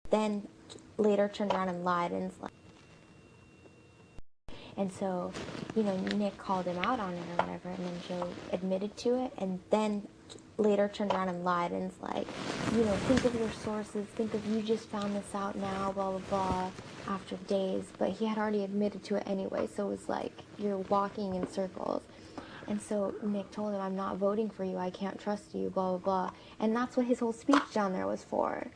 then later turned around and lied and was like, and so, you know, Nick called him out on it or whatever, and then Joe admitted to it, and then later turned around and lied and was like, you know, think of your sources, think of you just found this out now, blah, blah, blah, after days. But he had already admitted to it anyway, so it was like you're walking in circles. And so Nick told him, I'm not voting for you, I can't trust you, blah, blah, blah. And that's what his whole speech down there was for.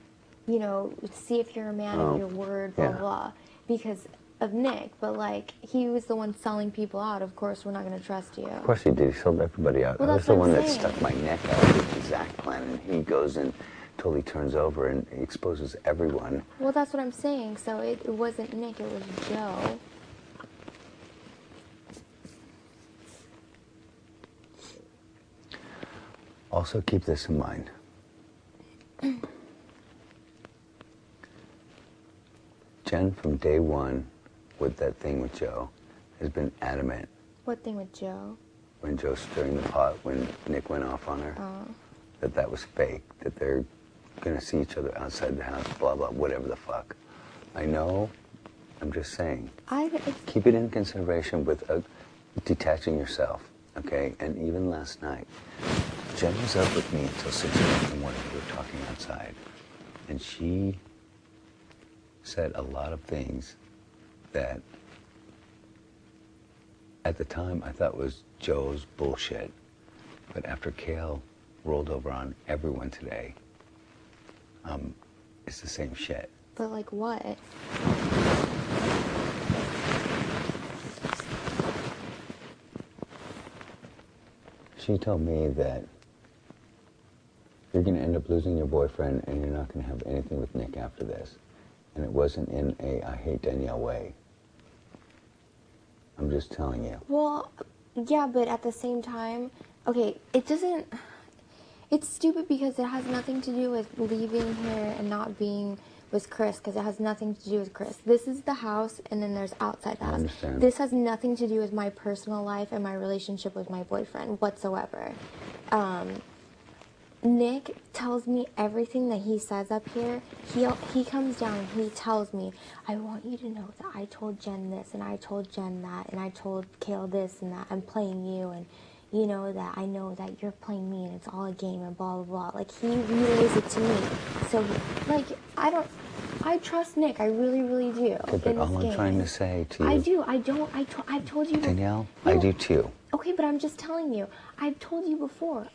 You know, see if you're a man of your word, blah, blah, because of Nick. But, like, he was the one selling people out. Of course, we're not going to trust you. Of course he did. He sold everybody out. Well, I was the one that saying. stuck my neck out with the Zach plan, and he goes and totally turns over and exposes everyone. Well, that's what I'm saying. So it wasn't Nick, it was Joe. Also, keep this in mind. Jen, from day one, with that thing with Joe, has been adamant. What thing with Joe? When Joe's stirring the pot, when Nick went off on her, that was fake, that they're going to see each other outside the house, blah, blah, whatever the fuck. I know, I'm just saying. Keep it in consideration with detaching yourself, okay? And even last night, Jen was up with me until 6 o'clock in the morning. We were talking outside. And she said a lot of things that at the time I thought was Joe's bullshit. But after Kale rolled over on everyone today, it's the same shit. But like what? She told me that you're going to end up losing your boyfriend and you're not going to have anything with Nick after this. And it wasn't in a I hate Danielle way. I'm just telling you. Well, yeah, but at the same time, okay, it doesn't, it's stupid because it has nothing to do with leaving here and not being with Chris, because it has nothing to do with Chris. This is the house, and then there's outside the house. I understand. This has nothing to do with my personal life and my relationship with my boyfriend whatsoever. Nick tells me everything that he says up here. He comes down and he tells me, I want you to know that I told Jen this and I told Jen that and I told Kale this and that. I'm playing you, and you know that I know that you're playing me and it's all a game and blah, blah, blah. Like, he relays it to me. So, like, I trust Nick. I really, really do. Okay, but all I'm trying to say to you... I do. I've told you... Danielle, I do too. Okay, but I'm just telling you. I've told you before.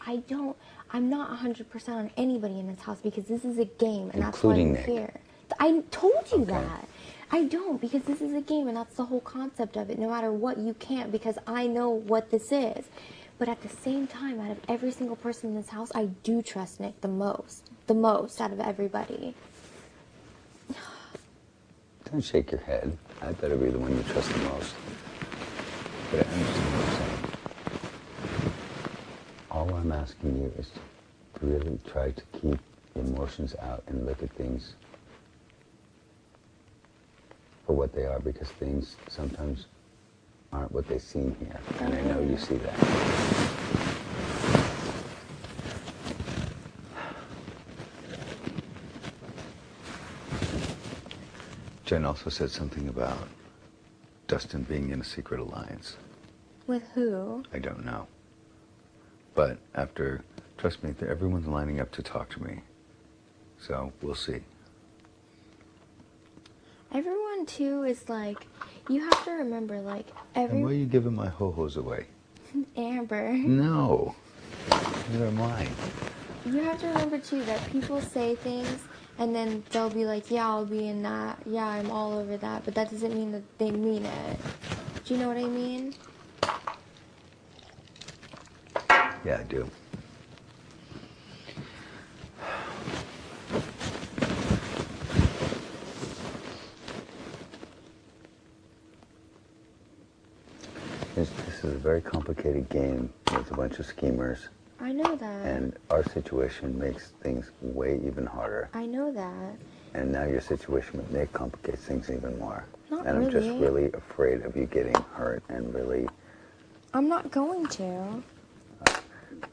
I'm not 100% on anybody in this house because this is a game, and that's why I'm here. I told you that. I don't, because this is a game, and that's the whole concept of it. No matter what, you can't, because I know what this is. But at the same time, out of every single person in this house, I do trust Nick the most. The most out of everybody. Don't shake your head. I better be the one you trust the most. But I understand what you're saying. All I'm asking you is to really try to keep emotions out and look at things for what they are, because things sometimes aren't what they seem here. And I know you see that. Jen also said something about Dustin being in a secret alliance. With who? I don't know. But trust me, everyone's lining up to talk to me. So, we'll see. Everyone, too, is like, you have to remember, like, And why are you giving my ho-hos away? Amber. No. Neither am I. You have to remember, too, that people say things, and then they'll be like, yeah, I'll be in that. Yeah, I'm all over that. But that doesn't mean that they mean it. Do you know what I mean? Yeah, I do. This is a very complicated game with a bunch of schemers. I know that. And our situation makes things way even harder. I know that. And now your situation with Nick complicates things even more. Not and I'm really. just really afraid of you getting hurt and really... I'm not going to.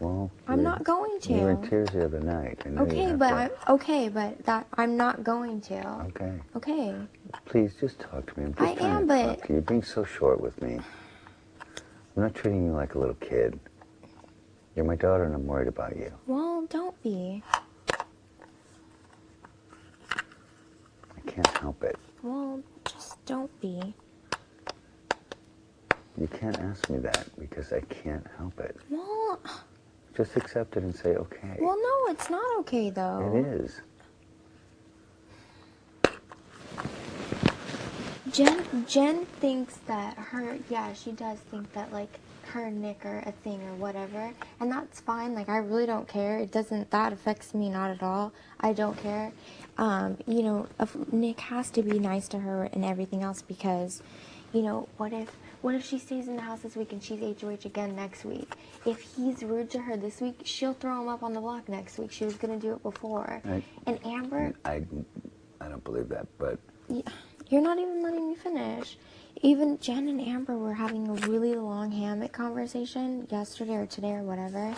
Well, I'm not going to. You were in tears the other night. I know I'm not going to. Okay. Okay. Please, just talk to me. I'm just I trying am, to but... talk to you. You're being so short with me. I'm not treating you like a little kid. You're my daughter, and I'm worried about you. Well, don't be. I can't help it. Well, just don't be. You can't ask me that because I can't help it. Well... Just accept it and say, okay. Well, no, it's not okay, though. It is. Jen thinks that she does think that, like, her and Nick are a thing or whatever, and that's fine. Like, I really don't care. That affects me not at all. I don't care. Nick has to be nice to her and everything else because, what if she stays in the house this week and she's HOH again next week? If he's rude to her this week, she'll throw him up on the block next week. She was gonna do it before. And Amber, I don't believe that, but you're not even letting me finish. Even Jen and Amber were having a really long hammock conversation yesterday or today or whatever,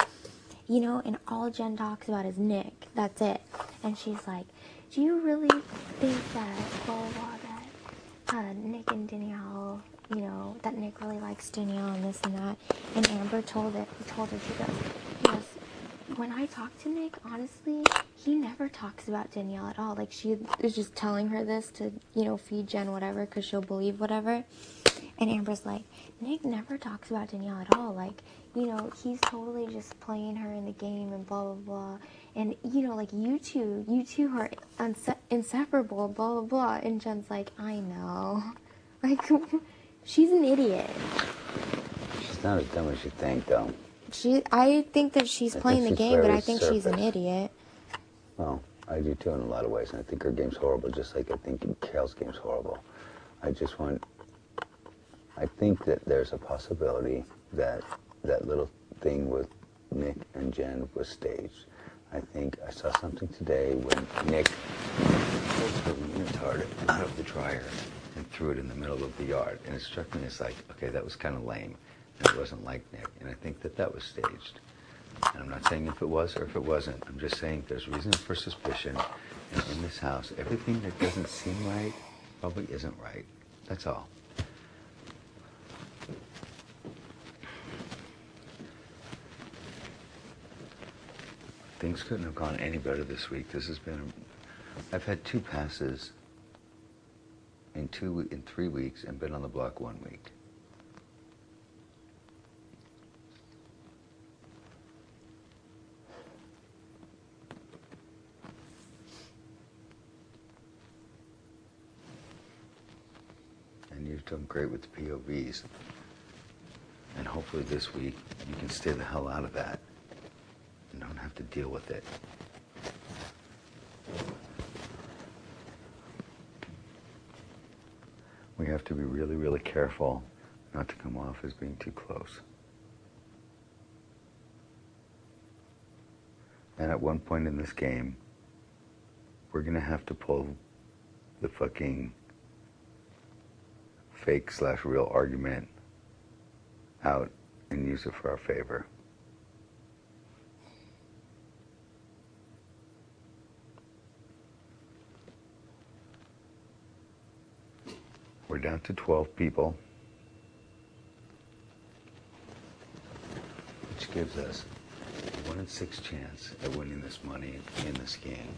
and all Jen talks about is Nick. That's it. And she's like, do you really think that, blah, blah, blah, that Nick and Danielle, that Nick really likes Danielle and this and that? And Amber told her, she goes, when I talk to Nick, honestly, he never talks about Danielle at all. Like, she is just telling her this to, feed Jen whatever, because she'll believe whatever. And Amber's like, Nick never talks about Danielle at all. Like, he's totally just playing her in the game and blah, blah, blah. And, like, you two are inseparable, blah, blah, blah. And Jen's like, I know. Like, she's an idiot. She's not as dumb as you think, though. I think that she's playing the game, but I think she's an idiot. Well, I do too in a lot of ways, and I think her game's horrible, just like I think Carol's game's horrible. I think that there's a possibility that that little thing with Nick and Jen was staged. I think I saw something today when Nick pulled her unitard out of the dryer and threw it in the middle of the yard, and it struck me as like, okay, that was kind of lame. And it wasn't like Nick, and I think that was staged. And I'm not saying if it was or if it wasn't. I'm just saying there's reason for suspicion. And in this house, everything that doesn't seem right probably isn't right. That's all. Things couldn't have gone any better this week. I've had 2 passes in 3 weeks and been on the block 1 week. And you've done great with the POVs. And hopefully this week you can stay the hell out of that and don't have to deal with it. We have to be really, really careful not to come off as being too close. And at one point in this game, we're gonna have to pull the fucking fake/real argument out and use it for our favor. We're down to 12 people, which gives us a 1 in 6 chance at winning this money in this game.